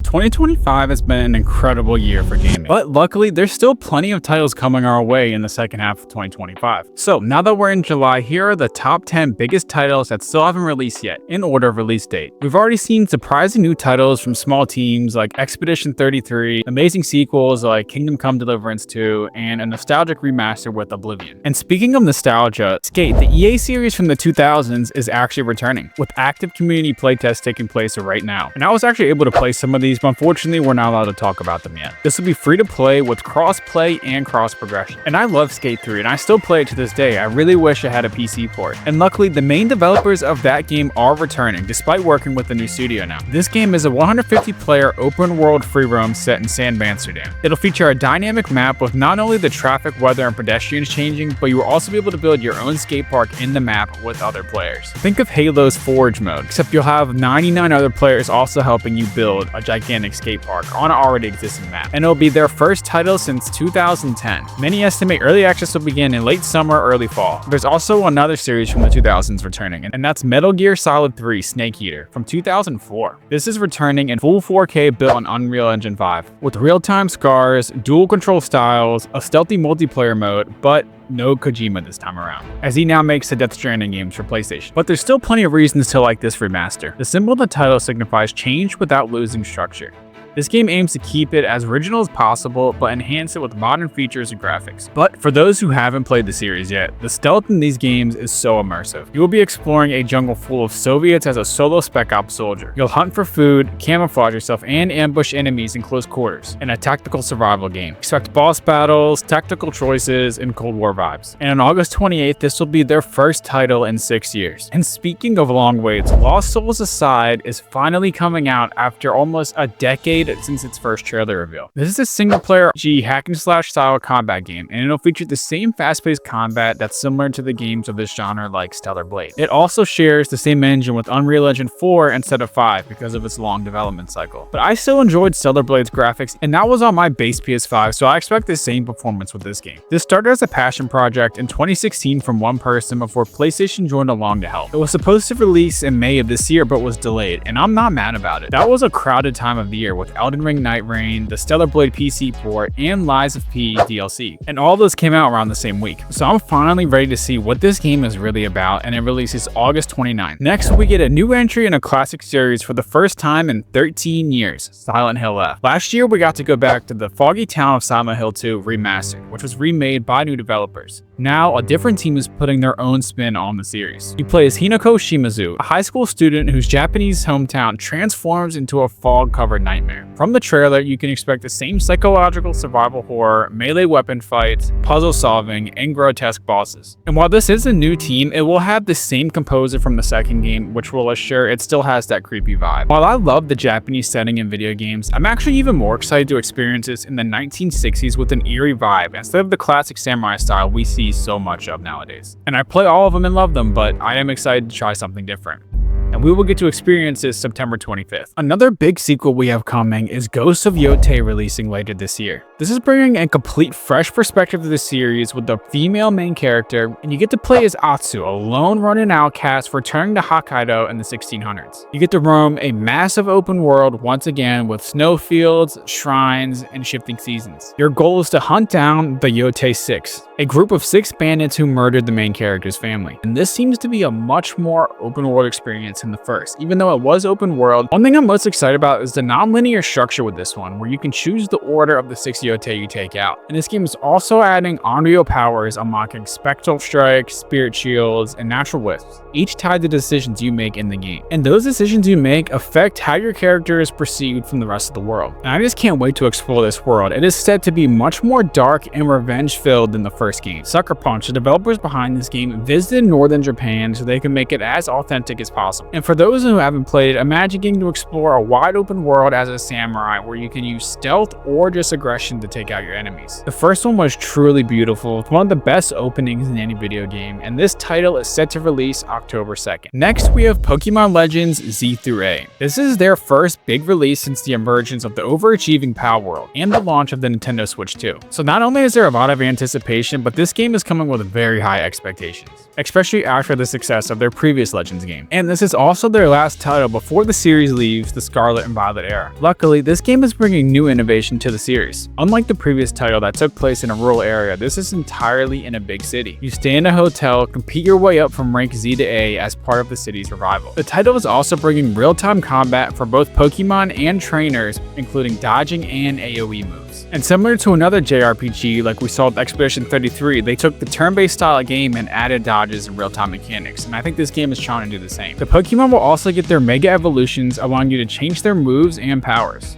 2025 has been an incredible year for gaming, but luckily there's still plenty of titles coming our way in the second half of 2025. So now that we're in July, here are the top 10 biggest titles that still haven't released yet, in order of release date. We've already seen surprising new titles from small teams like Expedition 33, amazing sequels like Kingdom Come Deliverance 2, and a nostalgic remaster with Oblivion. And speaking of nostalgia, Skate, the EA series from the 2000s, is actually returning, with active community playtests taking place right now. And I was actually able to play some of these, but unfortunately we're not allowed to talk about them yet. This will be free to play with cross-play and cross-progression. And I love Skate 3, and I still play it to this day. I really wish I had a PC port. And luckily, the main developers of that game are returning, despite working with the new studio now. This game is a 150-player open-world free roam set in Sint-Amsterdam. It'll feature a dynamic map with not only the traffic, weather, and pedestrians changing, but you will also be able to build your own skate park in the map with other players. Think of Halo's Forge mode, except you'll have 99 other players also helping you build a gigantic skate park on an already existing map. And it'll be their first title since 2010. Many estimate early access will begin in late summer or early fall. There's also another series from the 2000s returning, and that's Metal Gear Solid 3 Snake Eater from 2004. This is returning in full 4K built on Unreal Engine 5, with real-time scars, dual control styles, a stealthy multiplayer mode, but no Kojima this time around, as he now makes the Death Stranding games for PlayStation. But there's still plenty of reasons to like this remaster. The symbol of the title signifies change without losing structure. This game aims to keep it as original as possible, but enhance it with modern features and graphics. But for those who haven't played the series yet, the stealth in these games is so immersive. You will be exploring a jungle full of Soviets as a solo Spec Ops soldier. You'll hunt for food, camouflage yourself, and ambush enemies in close quarters in a tactical survival game. Expect boss battles, tactical choices, and Cold War vibes. And on August 28th, this will be their first title in 6 years. And speaking of long waits, Lost Souls Aside is finally coming out after almost a decade since its first trailer reveal. This is a single-player hack and slash style combat game, and it'll feature the same fast-paced combat that's similar to the games of this genre like Stellar Blade. It also shares the same engine with Unreal Engine 4 instead of 5 because of its long development cycle. But I still enjoyed Stellar Blade's graphics, and that was on my base PS5, so I expect the same performance with this game. This started as a passion project in 2016 from one person before PlayStation joined along to help. It was supposed to release in May of this year, but was delayed, and I'm not mad about it. That was a crowded time of the year with Elden Ring Night Rain, the Stellar Blade PC port, and Lies of P DLC. And all those came out around the same week. So I'm finally ready to see what this game is really about, and it releases August 29th. Next, we get a new entry in a classic series for the first time in 13 years, Silent Hill F. Last year, we got to go back to the foggy town of Silent Hill 2 Remastered, which was remade by new developers. Now, a different team is putting their own spin on the series. You play as Hinako Shimazu, a high school student whose Japanese hometown transforms into a fog-covered nightmare. From the trailer, you can expect the same psychological survival horror, melee weapon fights, puzzle solving, and grotesque bosses. And while this is a new team, it will have the same composer from the second game, which will assure it still has that creepy vibe. While I love the Japanese setting in video games, I'm actually even more excited to experience this in the 1960s with an eerie vibe instead of the classic samurai style we see so much of nowadays. And I play all of them and love them, but I am excited to try something different. And we will get to experience this September 25th. Another big sequel we have coming is Ghosts of Yotei releasing later this year. This is bringing a complete fresh perspective to the series with the female main character, and you get to play as Atsu, a lone running outcast returning to Hokkaido in the 1600s. You get to roam a massive open world once again with snowfields, shrines, and shifting seasons. Your goal is to hunt down the Yotei Six, a group of 6 bandits who murdered the main character's family. And this seems to be a much more open world experience in the first, even though it was open world. One thing I'm most excited about is the non-linear structure with this one, where you can choose the order of the 6 Yotei you take out. And this game is also adding Onryo powers, unlocking Spectral Strike, Spirit Shields, and Natural Wisps, each tied to decisions you make in the game. And those decisions you make affect how your character is perceived from the rest of the world. And I just can't wait to explore this world. It is said to be much more dark and revenge-filled than the first game. Sucker Punch, the developers behind this game, visited northern Japan so they can make it as authentic as possible. And for those who haven't played it, imagine getting to explore a wide open world as a samurai where you can use stealth or just aggression to take out your enemies. The first one was truly beautiful. It's one of the best openings in any video game, and this title is set to release October 2nd. Next, we have Pokemon Legends Z through A. This is their first big release since the emergence of the overachieving Pal World and the launch of the Nintendo Switch 2. So not only is there a lot of anticipation, but this game is coming with very high expectations, especially after the success of their previous Legends game. And this is also their last title before the series leaves the Scarlet and Violet era. Luckily, this game is bringing new innovation to the series. Unlike the previous title that took place in a rural area, this is entirely in a big city. You stay in a hotel, compete your way up from rank Z to A as part of the city's revival. The title is also bringing real-time combat for both Pokemon and trainers, including dodging and AoE moves. And similar to another JRPG like we saw with Expedition 33, they took the turn-based style of game and added dodges and real-time mechanics, and I think this game is trying to do the same. The Pokemon will also get their Mega Evolutions, allowing you to change their moves and powers.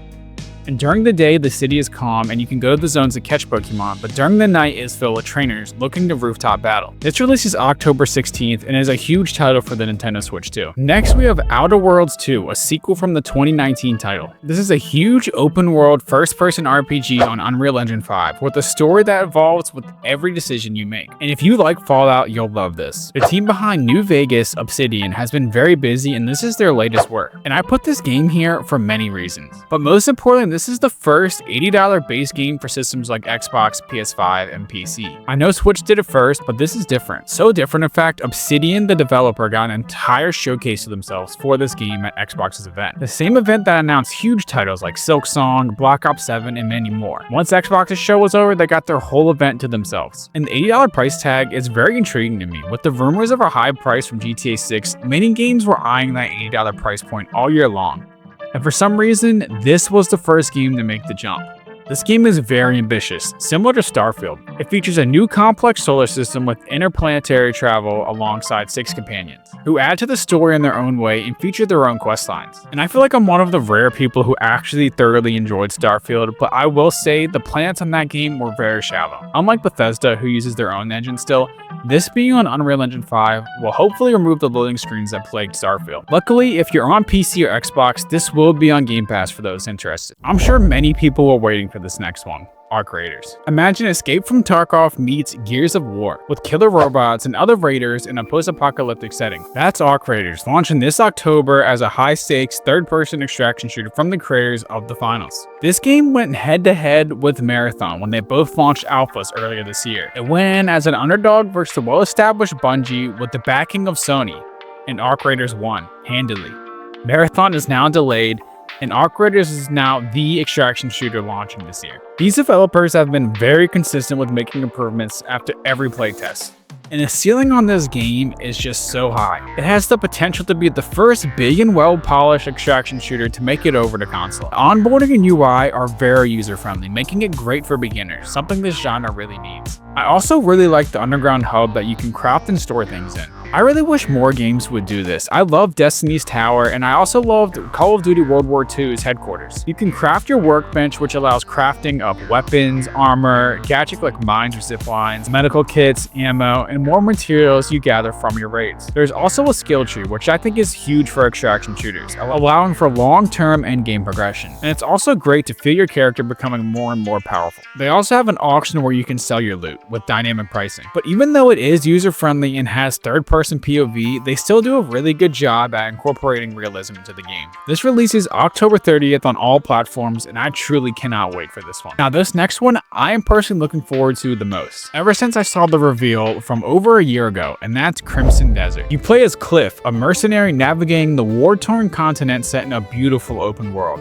And during the day, the city is calm and you can go to the zones to catch Pokemon, but during the night is filled with trainers looking to rooftop battle. This releases October 16th and is a huge title for the Nintendo Switch too. Next, we have Outer Worlds 2, a sequel from the 2019 title. This is a huge open world first-person RPG on Unreal Engine 5 with a story that evolves with every decision you make. And if you like Fallout, you'll love this. The team behind New Vegas, Obsidian, has been very busy and this is their latest work. And I put this game here for many reasons. But most importantly, this is the first $80 base game for systems like Xbox, PS5, and PC. I know Switch did it first, but this is different. So different, in fact, Obsidian, the developer, got an entire showcase of themselves for this game at Xbox's event. The same event that announced huge titles like Silksong, Black Ops 7, and many more. Once Xbox's show was over, they got their whole event to themselves. And the $80 price tag is very intriguing to me. With the rumors of a high price from GTA 6, many games were eyeing that $80 price point all year long. And for some reason, this was the first game to make the jump. This game is very ambitious, similar to Starfield. It features a new complex solar system with interplanetary travel alongside 6 companions, who add to the story in their own way and feature their own quest lines. And I feel like I'm one of the rare people who actually thoroughly enjoyed Starfield, but I will say the planets on that game were very shallow. Unlike Bethesda, who uses their own engine still, this being on Unreal Engine 5 will hopefully remove the loading screens that plagued Starfield. Luckily, if you're on PC or Xbox, this will be on Game Pass for those interested. I'm sure many people were waiting for this next one. Arc Raiders. Imagine Escape from Tarkov meets Gears of War, with killer robots and other raiders in a post-apocalyptic setting. That's Arc Raiders, launching this October as a high-stakes, third-person extraction shooter from the creators of The Finals. This game went head-to-head with Marathon when they both launched alphas earlier this year. It went in as an underdog versus the well-established Bungie with the backing of Sony, and Arc Raiders won, handily. Marathon is now delayed, and Arc Raiders is now the extraction shooter launching this year. These developers have been very consistent with making improvements after every playtest, and the ceiling on this game is just so high. It has the potential to be the first big and well-polished extraction shooter to make it over to console. Onboarding and UI are very user-friendly, making it great for beginners, something this genre really needs. I also really like the underground hub that you can craft and store things in. I really wish more games would do this. I love Destiny's Tower, and I also loved Call of Duty World War II's headquarters. You can craft your workbench, which allows crafting of weapons, armor, gadgets like mines or zip lines, medical kits, ammo, and more materials you gather from your raids. There's also a skill tree, which I think is huge for extraction shooters, allowing for long-term endgame progression. And it's also great to feel your character becoming more and more powerful. They also have an auction where you can sell your loot with dynamic pricing. But even though it is user-friendly and has third-person POV, they still do a really good job at incorporating realism into the game. This releases October 30th on all platforms, and I truly cannot wait for this one. Now, this next one, I am personally looking forward to the most, ever since I saw the reveal from over a year ago, and that's Crimson Desert. You play as Cliff, a mercenary navigating the war-torn continent set in a beautiful open world,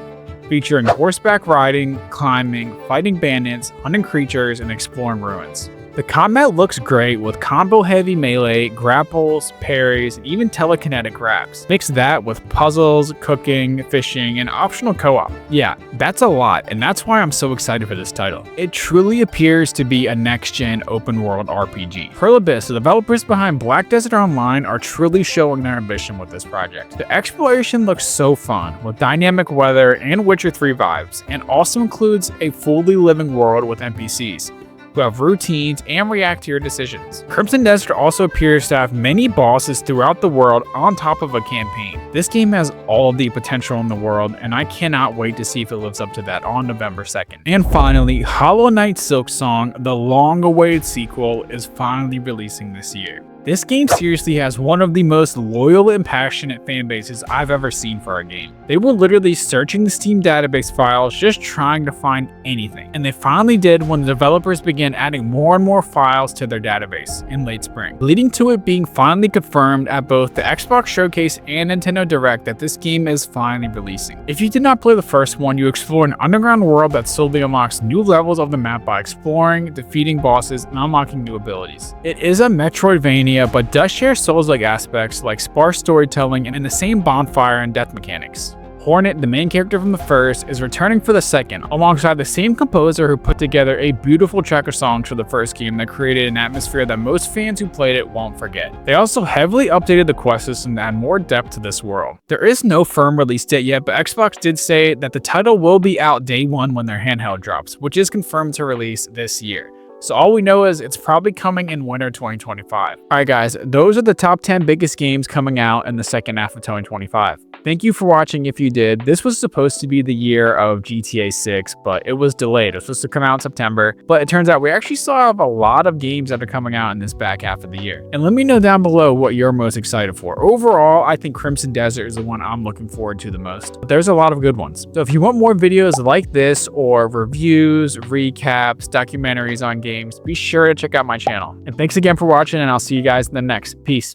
featuring horseback riding, climbing, fighting bandits, hunting creatures, and exploring ruins. The combat looks great with combo-heavy melee, grapples, parries, and even telekinetic grabs. Mix that with puzzles, cooking, fishing, and optional co-op. Yeah, that's a lot, and that's why I'm so excited for this title. It truly appears to be a next-gen open-world RPG. Pearl Abyss, the developers behind Black Desert Online, are truly showing their ambition with this project. The exploration looks so fun, with dynamic weather and Witcher 3 vibes, and also includes a fully living world with NPCs who have routines and react to your decisions. Crimson Desert also appears to have many bosses throughout the world on top of a campaign. This game has all of the potential in the world, and I cannot wait to see if it lives up to that on November 2nd. And finally, Hollow Knight Silksong, the long-awaited sequel, is finally releasing this year. This game seriously has one of the most loyal and passionate fan bases I've ever seen for a game. They were literally searching the Steam database files just trying to find anything. And they finally did when the developers began adding more and more files to their database in late spring, leading to it being finally confirmed at both the Xbox Showcase and Nintendo Direct that this game is finally releasing. If you did not play the first one, you explore an underground world that slowly unlocks new levels of the map by exploring, defeating bosses, and unlocking new abilities. It is a Metroidvania, but does share Souls-like aspects like sparse storytelling and the same bonfire and death mechanics. Hornet, the main character from the first, is returning for the second, alongside the same composer who put together a beautiful track of songs for the first game that created an atmosphere that most fans who played it won't forget. They also heavily updated the quest system to add more depth to this world. There is no firm release date yet, but Xbox did say that the title will be out day one when their handheld drops, which is confirmed to release this year. So all we know is it's probably coming in winter 2025. Alright guys, those are the top 10 biggest games coming out in the second half of 2025. Thank you for watching if you did. This was supposed to be the year of GTA 6, but it was delayed. It was supposed to come out in September, but it turns out we actually still have a lot of games that are coming out in this back half of the year. And let me know down below what you're most excited for. Overall, I think Crimson Desert is the one I'm looking forward to the most, but there's a lot of good ones. So if you want more videos like this or reviews, recaps, documentaries on games, be sure to check out my channel. And thanks again for watching, and I'll see you guys in the next. Peace.